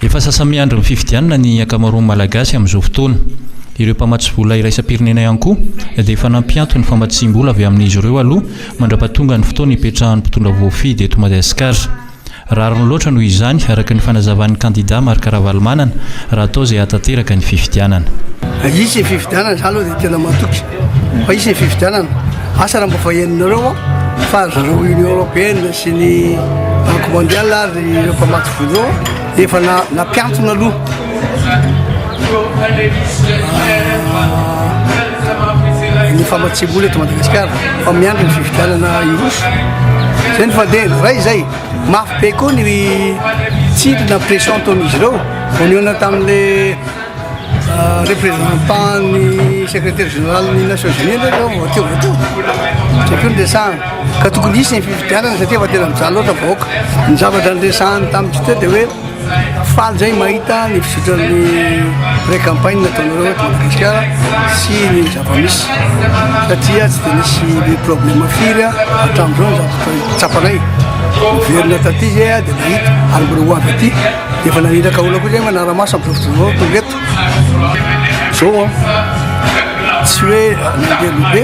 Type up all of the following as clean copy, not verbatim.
Efa sasamiandro ny fifidianana ny ankamaroany malagasy amin'izao fotoana. Ireo mpamatsy-bola iraisam-pirenena ihany koa dia efa nampianto ny famatsim-bola avy amin'izy ireo aloha mandra-pahatonga ny fotoana hipetrahan'ny mpitondra voafidy eto Madagasikara. Rariny loatra noho izany araka ny fanazavan'ny kandida Marc Ravalomanana raha atao izay hatateraka ny fifidianana. Isy fifidianana zany aloha dia tena matoky. Fa isy fifidianana asa raha mba faheninareo fa zareo Union Européenne sy ny Banque mondiale ary ireo mpamatsy-vola efa nampiantona aloha. Ny famatsim-bola eto Madagasikara fa miandry ny fifidianana iroso. Zay ny fandeha ray zay mafy be koa ny tsindrina pression ataon'izy ireo voaniona tamin'le représentant ny secrétaire général ny Nations Unies ireo voateo tsy koa nresahana ka tokony isy ny fifidianana satria fa tena mijaly loatra vahoaka ny zavatra nresahany tamin'ity teo dia hoe faly zay mahita ny fisotran'ny pré-campagne nataonareo eto Madagasikara sy ny zava-misy satria tsy dia nisy problème firy hatramin'izao ny zavatra tsapanay verina taty zay dia nahita ary mbola ho avy aty dia efa naniraka olona koa zay manara-maso amin'izao tonga eto zao tsy hoe nandeha lobe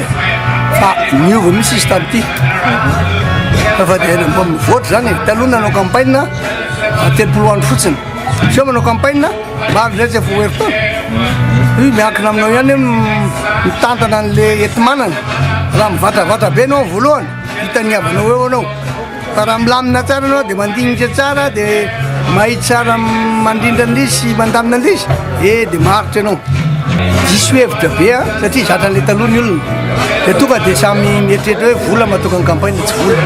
fa niova misy izy tamin'ity fa dia mba mivoatra zany taloha nanao campagne telopolo andro fotsiny so manao campagne maro zay tsy voahery taona miankina aminao ihany mitantana an'le entimanana raha mivatravatra be anao voalohany hitaniavanao eo anao fa raha milamina tsara anao dia mandinitra tsara dia mahita tsara mandrindra an'izy sy mandamina an'izy dia maharitra anao diso hevitra be satria zatra an'le taloha ny olona dia tonga dia samy mieritreritra hoe vola mahatoka ny campagne tsy vola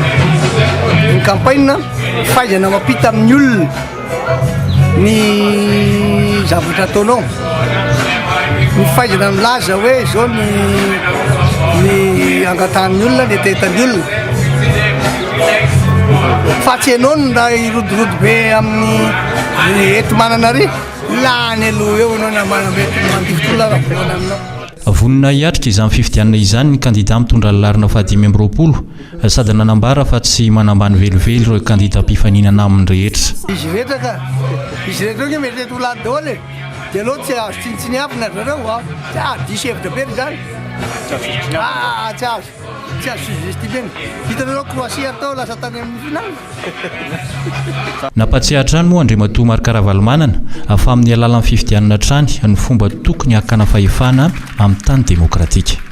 ny campagne fahaizana mampita amin'ny olona ny zavatra ataonao ny fahaizana milaza hoe zao ny angatahan'ny olona ny etetan'ny olona fa tsy hainao ny raha irodorody be amin'ny enti-manana ary lany aloha eo anao na manamety mandivotolona raha volana aminao. Vonina hiatrika izany fifidianana izany ny kandida mitondra ny larina fahadimy amby roapolo sady nanambara fa tsy manambany velively ireo kandida mpifaninana aminy rehetra. Izy rehetra ka izy rehetra hoe mety olany daholo dia aloha tsy azo tsinitsiniavina zareo tsy diso hevitra be zany tsy azo suggestive hitanareo Croatie atao lasa tany amin'ny final. Nampatsiahatra any moa Andriamatoa Marc Ravalomanana afa amin'ny alalan'ny fifidianana trany ny fomba tokony hakana fahefana amin'ny tany demokratika.